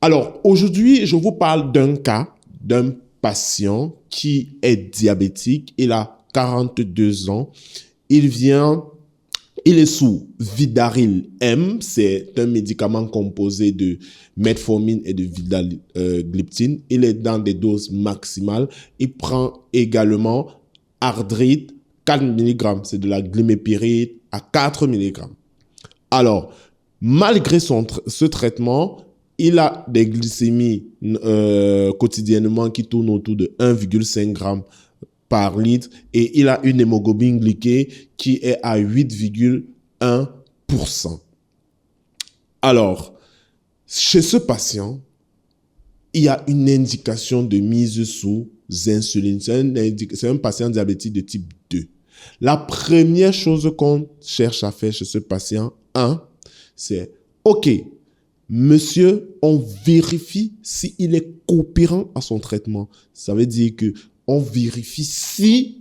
Alors, aujourd'hui, je vous parle d'un cas d'un patient qui est diabétique. Il a 42 ans. Il est sous Vidaril M. C'est un médicament composé de metformine et de vidagliptine. Il est dans des doses maximales. Il prend également Ardrite 4 mg. C'est de la glimépiride à 4 mg. Alors, malgré ce traitement, il a des glycémies quotidiennement qui tournent autour de 1,5 g par litre et il a une hémoglobine glyquée qui est à 8,1%. Alors, chez ce patient, il y a une indication de mise sous insuline. C'est un patient diabétique de type 2. La première chose qu'on cherche à faire chez ce patient, c'est OK, monsieur, on vérifie s'il est coopérant à son traitement. Ça veut dire que on vérifie si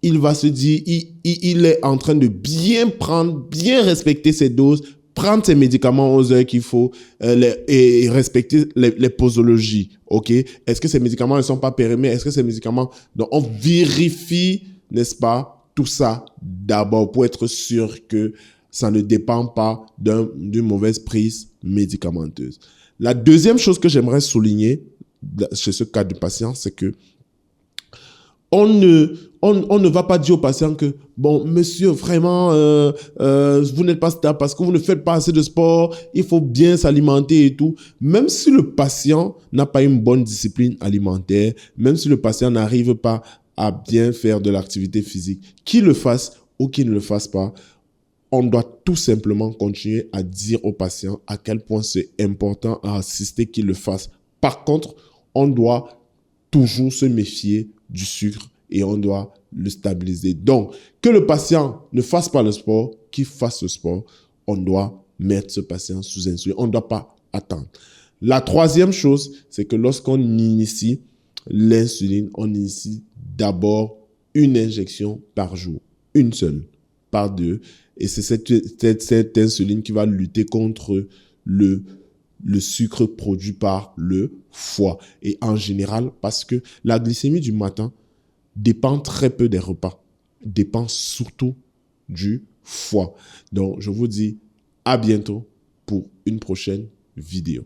il va se dire, il est en train de bien prendre, bien respecter ses doses, prendre ses médicaments aux heures qu'il faut et respecter les posologies. OK? Est-ce que ces médicaments ne sont pas périmés? Est-ce que ces médicaments... Donc, on vérifie, n'est-ce pas, tout ça d'abord pour être sûr que ça ne dépend pas d'une mauvaise prise médicamenteuse. La deuxième chose que j'aimerais souligner chez ce cas de patient, c'est que on ne va pas dire au patient que, bon, monsieur, vraiment, vous n'êtes pas stable parce que vous ne faites pas assez de sport, il faut bien s'alimenter et tout. Même si le patient n'a pas une bonne discipline alimentaire, même si le patient n'arrive pas à bien faire de l'activité physique, qu'il le fasse ou qu'il ne le fasse pas, on doit tout simplement continuer à dire au patient à quel point c'est important à assister qu'il le fasse. Par contre, on doit toujours se méfier du sucre et on doit le stabiliser. Donc, que le patient ne fasse pas le sport, qu'il fasse le sport, on doit mettre ce patient sous insuline. On ne doit pas attendre. La troisième chose, c'est que lorsqu'on initie l'insuline, on initie d'abord une injection par jour, une seule, par 2. Et c'est cette insuline qui va lutter contre le sucre produit par le foie. Et en général, parce que la glycémie du matin dépend très peu des repas, dépend surtout du foie. Donc, je vous dis à bientôt pour une prochaine vidéo.